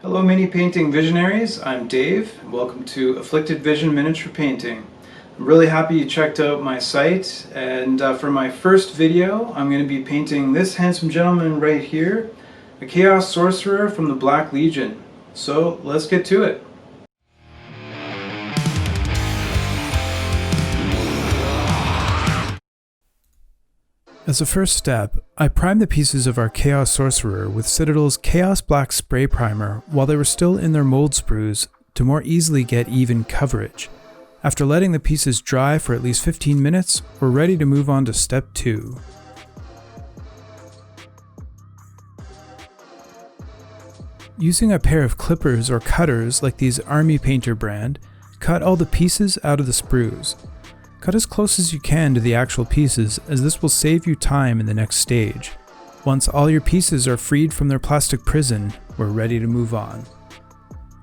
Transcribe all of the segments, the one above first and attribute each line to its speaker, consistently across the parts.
Speaker 1: Hello mini painting visionaries, I'm Dave and welcome to Afflicted Vision Miniature Painting. I'm really happy you checked out my site, and for my first video I'm going to be painting this handsome gentleman right here, a Chaos Sorcerer from the Black Legion. So let's get to it. As a first step, I primed the pieces of our Chaos Sorcerer with Citadel's Chaos Black Spray Primer while they were still in their mold sprues to more easily get even coverage. After letting the pieces dry for at least 15 minutes, we're ready to move on to step 2. Using a pair of clippers or cutters like these Army Painter brand, cut all the pieces out of the sprues. Cut as close as you can to the actual pieces, as this will save you time in the next stage. Once all your pieces are freed from their plastic prison, we're ready to move on.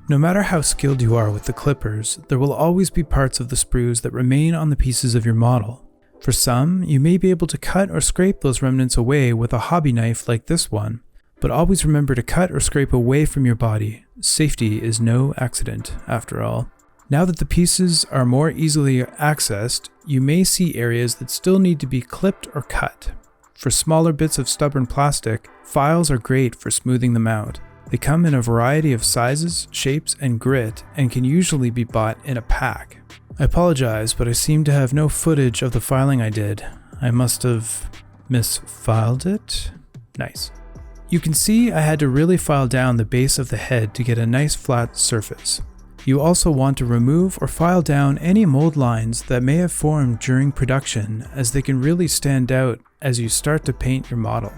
Speaker 1: No matter how skilled you are with the clippers, there will always be parts of the sprues that remain on the pieces of your model. For some, you may be able to cut or scrape those remnants away with a hobby knife like this one, but always remember to cut or scrape away from your body. Safety is no accident, after all. Now that the pieces are more easily accessed, you may see areas that still need to be clipped or cut. For smaller bits of stubborn plastic, files are great for smoothing them out. They come in a variety of sizes, shapes, and grit, and can usually be bought in a pack. I apologize, but I seem to have no footage of the filing I did. I must have misfiled it? Nice. You can see I had to really file down the base of the head to get a nice flat surface. You also want to remove or file down any mold lines that may have formed during production, as they can really stand out as you start to paint your model.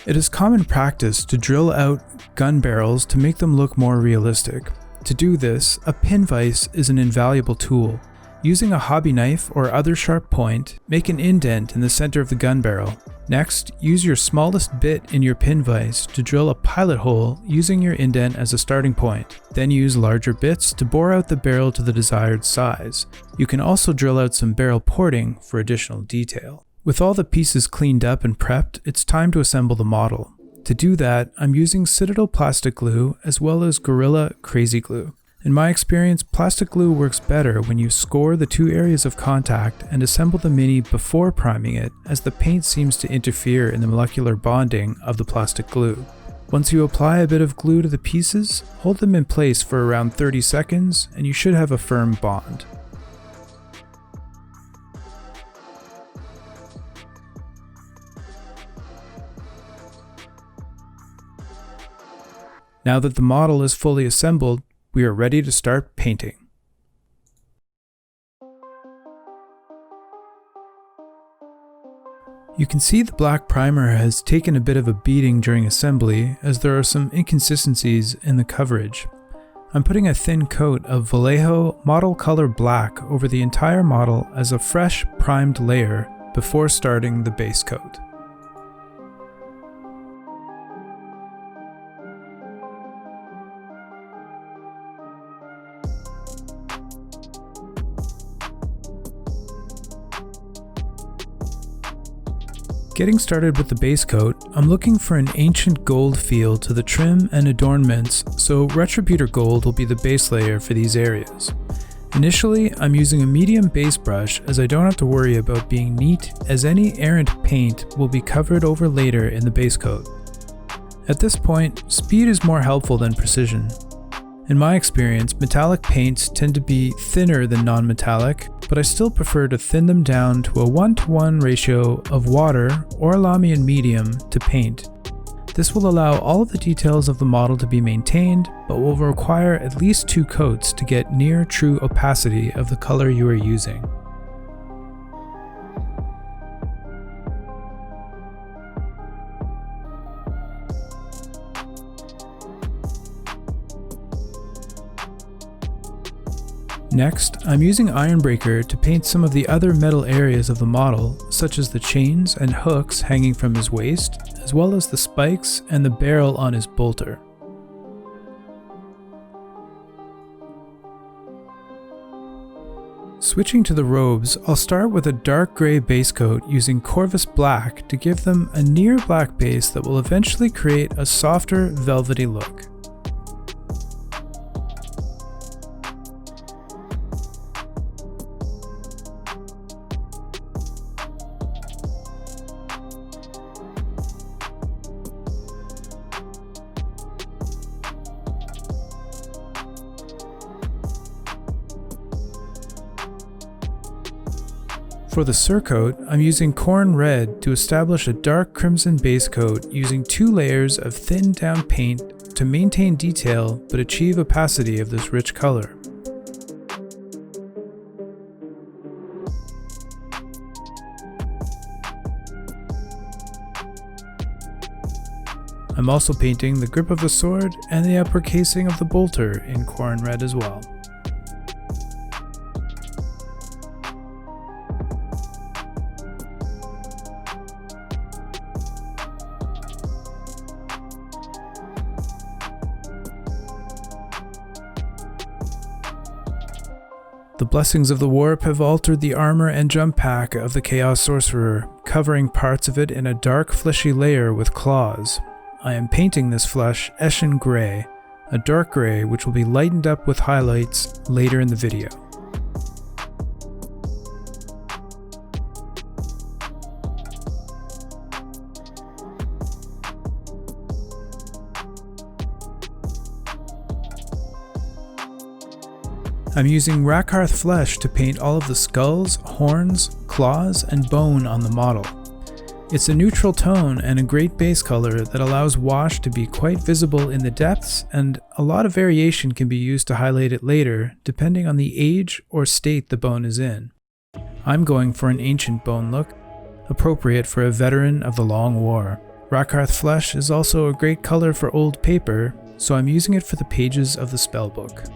Speaker 1: It is common practice to drill out gun barrels to make them look more realistic. To do this, a pin vise is an invaluable tool. Using a hobby knife or other sharp point, make an indent in the center of the gun barrel. Next, use your smallest bit in your pin vise to drill a pilot hole using your indent as a starting point. Then use larger bits to bore out the barrel to the desired size. You can also drill out some barrel porting for additional detail. With all the pieces cleaned up and prepped, it's time to assemble the model. To do that, I'm using Citadel plastic glue as well as Gorilla Crazy Glue. In my experience, plastic glue works better when you score the two areas of contact and assemble the mini before priming it, as the paint seems to interfere in the molecular bonding of the plastic glue. Once you apply a bit of glue to the pieces, hold them in place for around 30 seconds and you should have a firm bond. Now that the model is fully assembled, we are ready to start painting. You can see the black primer has taken a bit of a beating during assembly, as there are some inconsistencies in the coverage. I'm putting a thin coat of Vallejo Model Color Black over the entire model as a fresh primed layer before starting the base coat. Getting started with the base coat, I'm looking for an ancient gold feel to the trim and adornments, so Retributor Gold will be the base layer for these areas. Initially, I'm using a medium base brush as I don't have to worry about being neat, as any errant paint will be covered over later in the base coat. At this point, speed is more helpful than precision. In my experience, metallic paints tend to be thinner than non-metallic, but I still prefer to thin them down to a 1:1 ratio of water or Lamian medium to paint. This will allow all of the details of the model to be maintained, but will require at least 2 coats to get near true opacity of the color you are using. Next, I'm using Ironbreaker to paint some of the other metal areas of the model, such as the chains and hooks hanging from his waist, as well as the spikes and the barrel on his bolter. Switching to the robes, I'll start with a dark gray base coat using Corvus Black to give them a near black base that will eventually create a softer, velvety look. For the surcoat, I'm using Corn Red to establish a dark crimson base coat using 2 layers of thinned down paint to maintain detail but achieve opacity of this rich color. I'm also painting the grip of the sword and the upper casing of the bolter in Corn Red as well. The blessings of the warp have altered the armor and jump pack of the Chaos Sorcerer, covering parts of it in a dark fleshy layer with claws. I am painting this flesh Eshin Grey, a dark grey which will be lightened up with highlights later in the video. I'm using Rakarth flesh to paint all of the skulls, horns, claws, and bone on the model. It's a neutral tone and a great base color that allows wash to be quite visible in the depths, and a lot of variation can be used to highlight it later, depending on the age or state the bone is in. I'm going for an ancient bone look, appropriate for a veteran of the Long War. Rakarth flesh is also a great color for old paper, so I'm using it for the pages of the spellbook.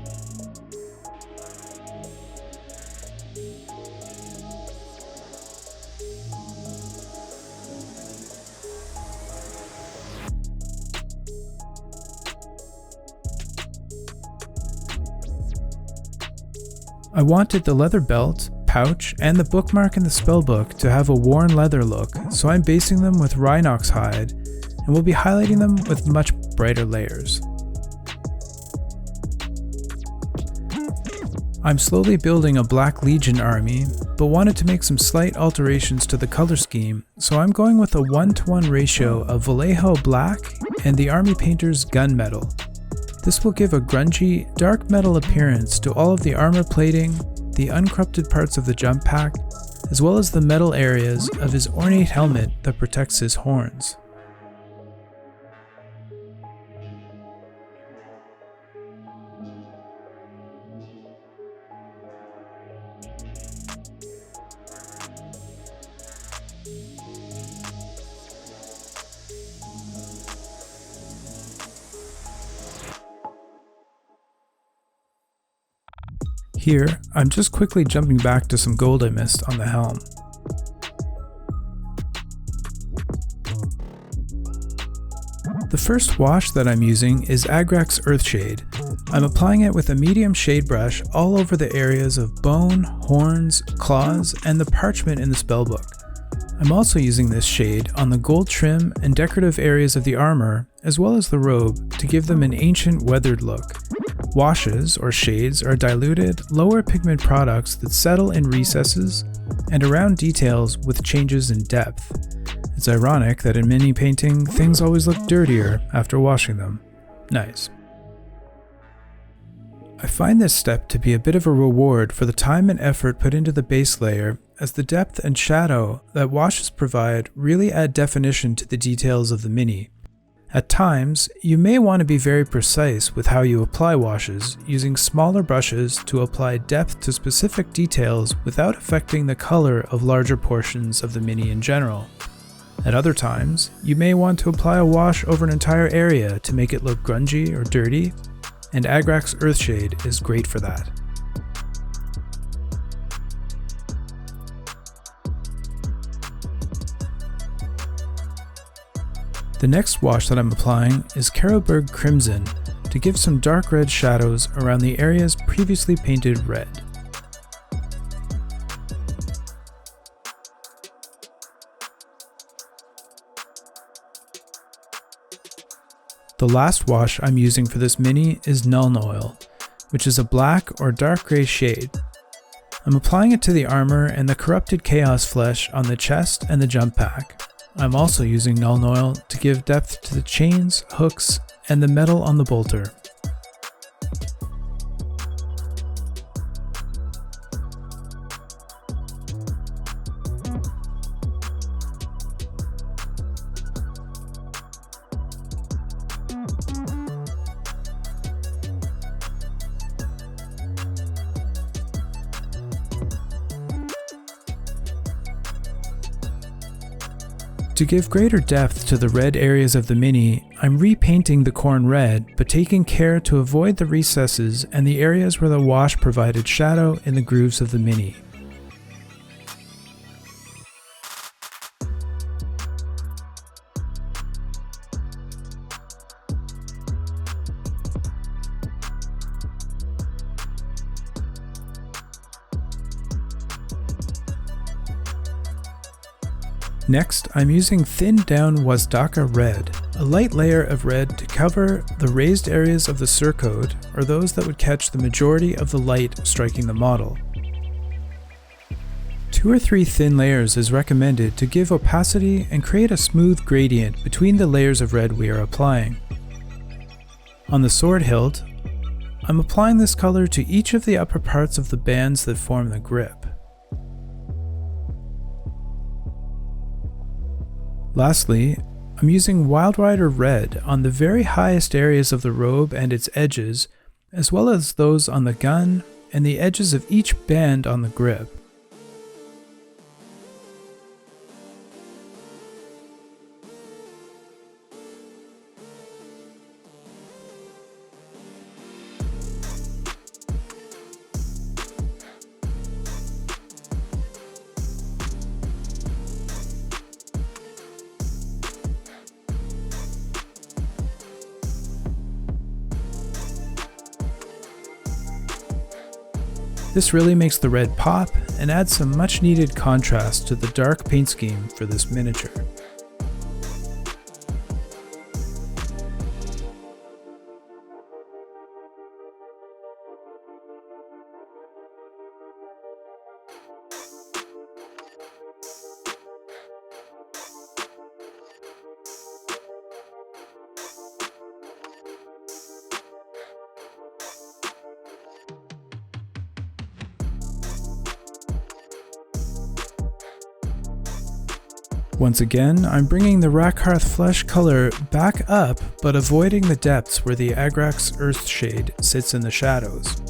Speaker 1: I wanted the leather belt, pouch, and the bookmark in the spellbook to have a worn leather look, so I'm basing them with Rhinox hide, and will be highlighting them with much brighter layers. I'm slowly building a Black Legion army, but wanted to make some slight alterations to the color scheme, so I'm going with a 1:1 ratio of Vallejo Black and the Army Painter's Gunmetal. This will give a grungy, dark metal appearance to all of the armor plating, the uncorrupted parts of the jump pack, as well as the metal areas of his ornate helmet that protects his horns. Here, I'm just quickly jumping back to some gold I missed on the helm. The first wash that I'm using is Agrax Earthshade. I'm applying it with a medium shade brush all over the areas of bone, horns, claws, and the parchment in the spellbook. I'm also using this shade on the gold trim and decorative areas of the armor, as well as the robe, to give them an ancient weathered look. Washes, or shades, are diluted, lower pigment products that settle in recesses and around details with changes in depth. It's ironic that in mini painting, things always look dirtier after washing them. Nice. I find this step to be a bit of a reward for the time and effort put into the base layer, as the depth and shadow that washes provide really add definition to the details of the mini. At times, you may want to be very precise with how you apply washes, using smaller brushes to apply depth to specific details without affecting the color of larger portions of the mini in general. At other times, you may want to apply a wash over an entire area to make it look grungy or dirty, and Agrax Earthshade is great for that. The next wash that I'm applying is Carroburg Crimson to give some dark red shadows around the areas previously painted red. The last wash I'm using for this mini is Nuln Oil, which is a black or dark gray shade. I'm applying it to the armor and the corrupted chaos flesh on the chest and the jump pack. I'm also using Nuln Oil to give depth to the chains, hooks, and the metal on the bolter. To give greater depth to the red areas of the Mini, I'm repainting the corn red, but taking care to avoid the recesses and the areas where the wash provided shadow in the grooves of the Mini. Next, I'm using thinned down Wazdaka red, a light layer of red to cover the raised areas of the surcode, or those that would catch the majority of the light striking the model. 2 or 3 thin layers is recommended to give opacity and create a smooth gradient between the layers of red we are applying. On the sword hilt, I'm applying this color to each of the upper parts of the bands that form the grip. Lastly, I'm using Wild Rider red on the very highest areas of the robe and its edges, as well as those on the gun and the edges of each band on the grip. This really makes the red pop and adds some much needed contrast to the dark paint scheme for this miniature. Once again, I'm bringing the Rakarth flesh color back up, but avoiding the depths where the Agrax Earthshade sits in the shadows.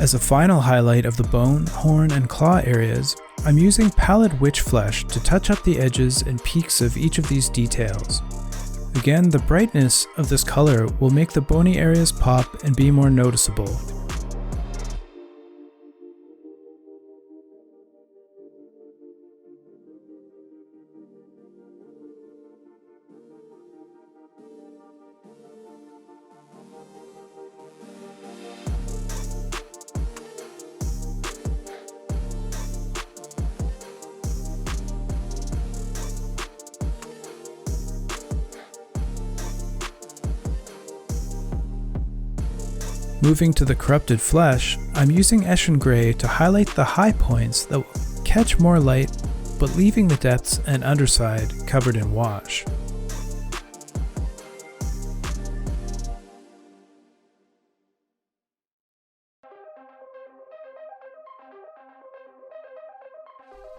Speaker 1: As a final highlight of the bone, horn, and claw areas, I'm using pallid witch flesh to touch up the edges and peaks of each of these details. Again, the brightness of this color will make the bony areas pop and be more noticeable. Moving to the corrupted flesh, I'm using Eshin Grey to highlight the high points that will catch more light, but leaving the depths and underside covered in wash.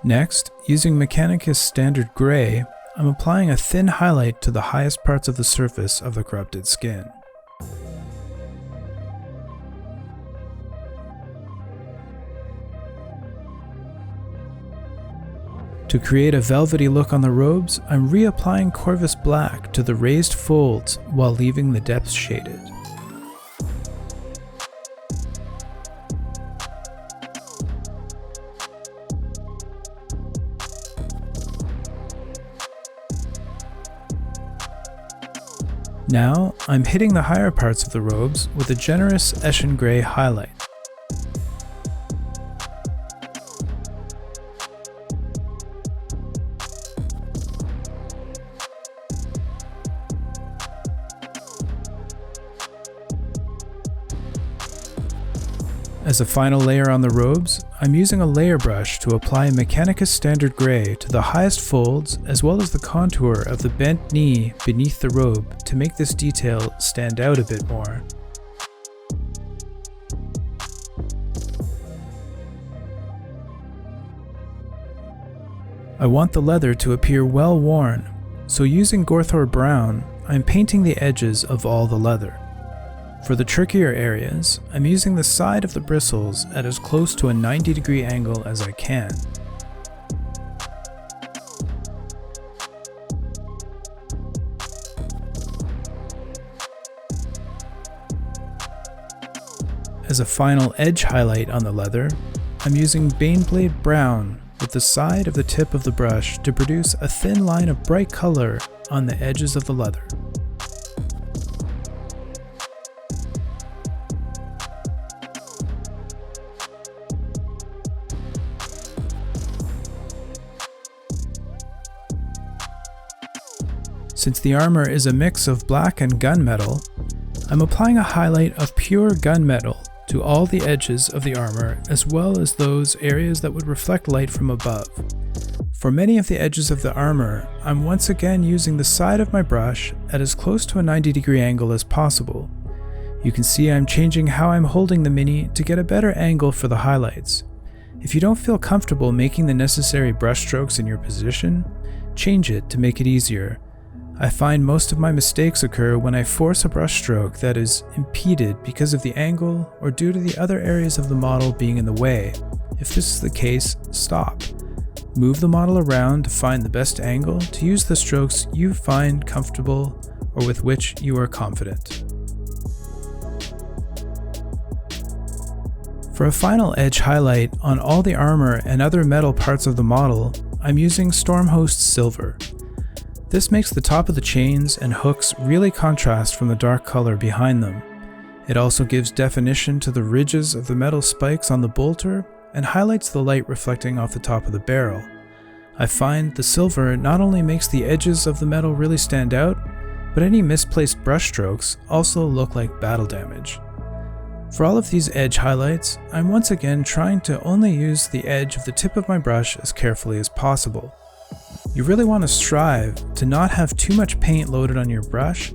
Speaker 1: Next, using Mechanicus Standard Grey, I'm applying a thin highlight to the highest parts of the surface of the corrupted skin. To create a velvety look on the robes, I'm reapplying Corvus Black to the raised folds while leaving the depths shaded. Now, I'm hitting the higher parts of the robes with a generous Eshin Grey highlight. As a final layer on the robes, I'm using a layer brush to apply Mechanicus Standard Gray to the highest folds as well as the contour of the bent knee beneath the robe to make this detail stand out a bit more. I want the leather to appear well worn, so using Gorthor Brown, I'm painting the edges of all the leather. For the trickier areas, I'm using the side of the bristles at as close to a 90-degree angle as I can. As a final edge highlight on the leather, I'm using Baneblade Brown with the side of the tip of the brush to produce a thin line of bright color on the edges of the leather. Since the armor is a mix of black and gunmetal, I'm applying a highlight of pure gunmetal to all the edges of the armor as well as those areas that would reflect light from above. For many of the edges of the armor, I'm once again using the side of my brush at as close to a 90-degree angle as possible. You can see I'm changing how I'm holding the Mini to get a better angle for the highlights. If you don't feel comfortable making the necessary brush strokes in your position, change it to make it easier. I find most of my mistakes occur when I force a brush stroke that is impeded because of the angle or due to the other areas of the model being in the way. If this is the case, stop. Move the model around to find the best angle to use the strokes you find comfortable or with which you are confident. For a final edge highlight on all the armor and other metal parts of the model, I'm using Stormhost Silver. This makes the top of the chains and hooks really contrast from the dark color behind them. It also gives definition to the ridges of the metal spikes on the bolter and highlights the light reflecting off the top of the barrel. I find the silver not only makes the edges of the metal really stand out, but any misplaced brush strokes also look like battle damage. For all of these edge highlights, I'm once again trying to only use the edge of the tip of my brush as carefully as possible. You really want to strive to not have too much paint loaded on your brush,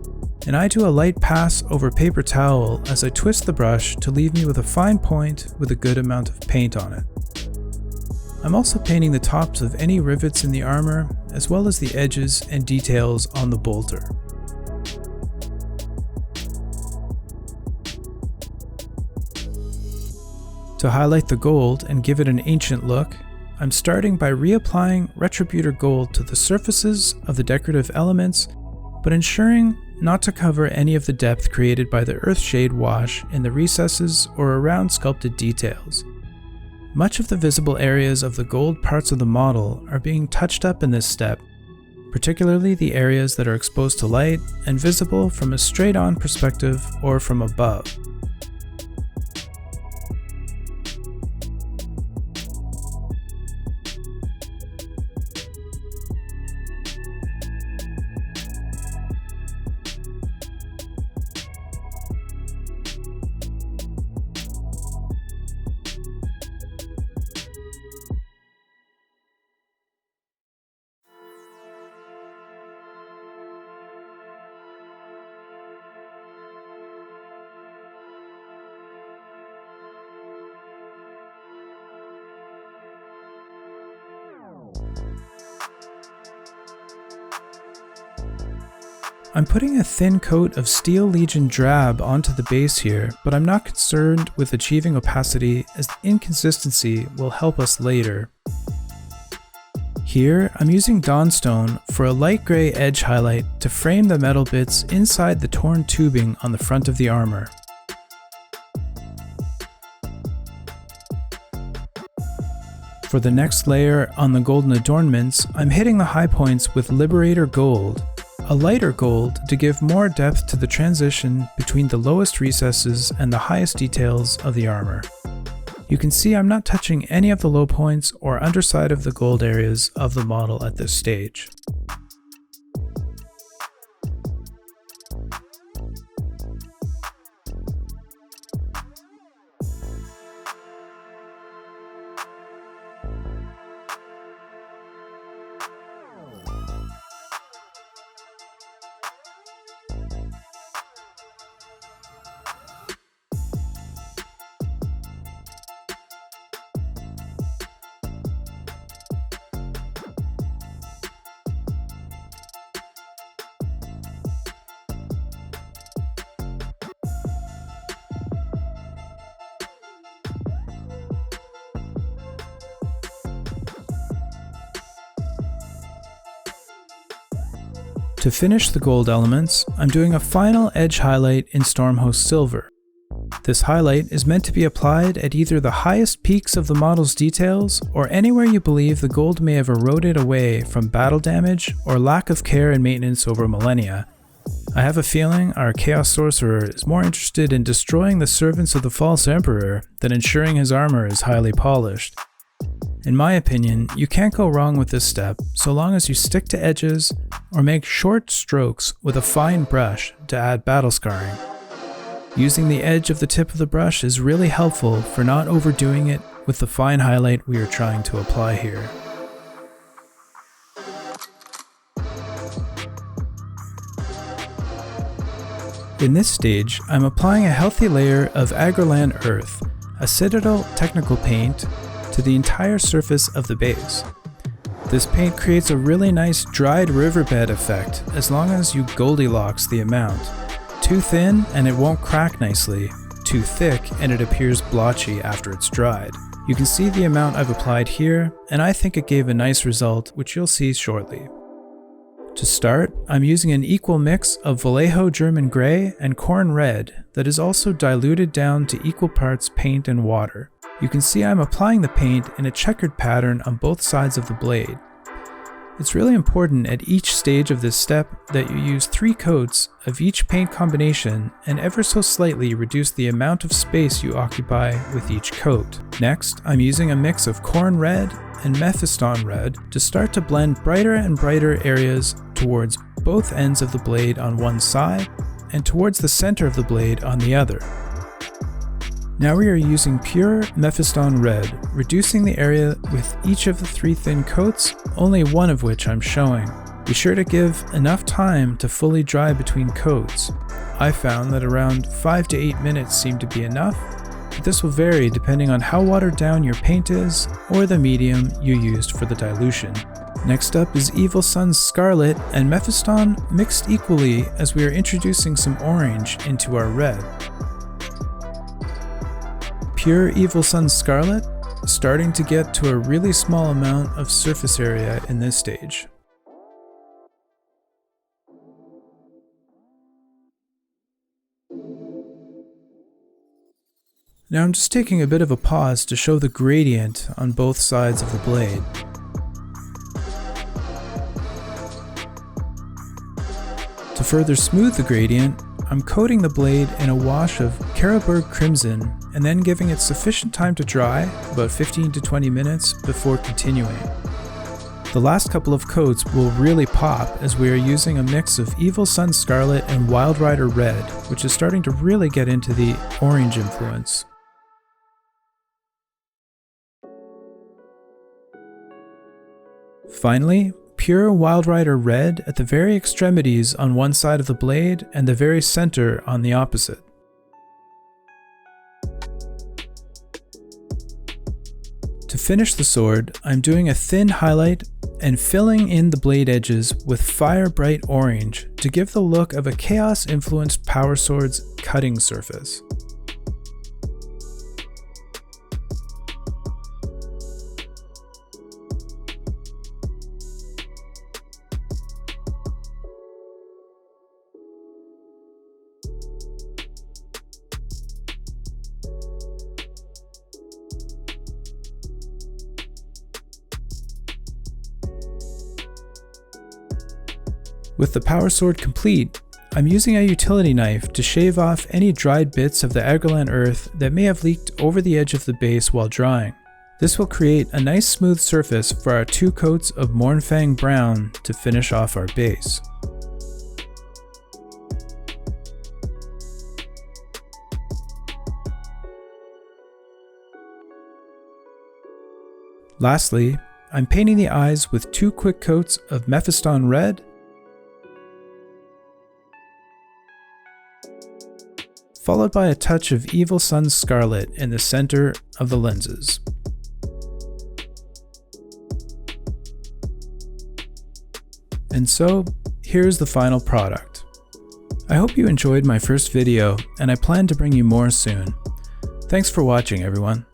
Speaker 1: and I do a light pass over paper towel as I twist the brush to leave me with a fine point with a good amount of paint on it. I'm also painting the tops of any rivets in the armor, as well as the edges and details on the bolter. To highlight the gold and give it an ancient look, I'm starting by reapplying Retributor Gold to the surfaces of the decorative elements, but ensuring not to cover any of the depth created by the Earthshade wash in the recesses or around sculpted details. Much of the visible areas of the gold parts of the model are being touched up in this step, particularly the areas that are exposed to light and visible from a straight-on perspective or from above. I'm putting a thin coat of Steel Legion Drab onto the base here, but I'm not concerned with achieving opacity as the inconsistency will help us later. Here, I'm using Dawnstone for a light gray edge highlight to frame the metal bits inside the torn tubing on the front of the armor. For the next layer on the golden adornments, I'm hitting the high points with Liberator Gold, a lighter gold to give more depth to the transition between the lowest recesses and the highest details of the armor. You can see I'm not touching any of the low points or underside of the gold areas of the model at this stage. To finish the gold elements, I'm doing a final edge highlight in Stormhost Silver. This highlight is meant to be applied at either the highest peaks of the model's details or anywhere you believe the gold may have eroded away from battle damage or lack of care and maintenance over millennia. I have a feeling our Chaos Sorcerer is more interested in destroying the servants of the False Emperor than ensuring his armor is highly polished. In my opinion, you can't go wrong with this step so long as you stick to edges or make short strokes with a fine brush to add battle scarring. Using the edge of the tip of the brush is really helpful for not overdoing it with the fine highlight we are trying to apply here. In this stage, I'm applying a healthy layer of Agrellan Earth, a Citadel technical paint, to the entire surface of the base. This paint creates a really nice dried riverbed effect as long as you Goldilocks the amount. Too thin and it won't crack nicely, too thick and it appears blotchy after it's dried. You can see the amount I've applied here, and I think it gave a nice result, which you'll see shortly. To start, I'm using an equal mix of Vallejo German Grey and Corn Red that is also diluted down to equal parts paint and water. You can see I'm applying the paint in a checkered pattern on both sides of the blade. It's really important at each stage of this step that you use 3 coats of each paint combination and ever so slightly reduce the amount of space you occupy with each coat. Next, I'm using a mix of Corn Red and Mephiston Red to start to blend brighter and brighter areas towards both ends of the blade on one side and towards the center of the blade on the other. Now we are using pure Mephiston Red, reducing the area with each of the 3 thin coats, only one of which I'm showing. Be sure to give enough time to fully dry between coats. I found that around 5 to 8 minutes seemed to be enough, but this will vary depending on how watered down your paint is or the medium you used for the dilution. Next up is Evil Sun's Scarlet and Mephiston mixed equally as we are introducing some orange into our red. Pure Evil Sun's Scarlet, starting to get to a really small amount of surface area in this stage. Now I'm just taking a bit of a pause to show the gradient on both sides of the blade. To further smooth the gradient, I'm coating the blade in a wash of Carroburg Crimson and then giving it sufficient time to dry, about 15 to 20 minutes, before continuing. The last couple of coats will really pop as we are using a mix of Evil Sun Scarlet and Wild Rider Red, which is starting to really get into the orange influence. Finally, pure Wild Rider Red at the very extremities on one side of the blade and the very center on the opposite. To finish the sword, I'm doing a thin highlight and filling in the blade edges with fire bright orange to give the look of a chaos influenced power sword's cutting surface. With the power sword complete, I'm using a utility knife to shave off any dried bits of the Agrellan earth that may have leaked over the edge of the base while drying. This will create a nice smooth surface for our 2 coats of Mournfang Brown to finish off our base. Lastly, I'm painting the eyes with 2 quick coats of Mephiston Red, followed by a touch of Evil Sun's Scarlet in the center of the lenses. And so, here's the final product. I hope you enjoyed my first video, and I plan to bring you more soon. Thanks for watching, everyone.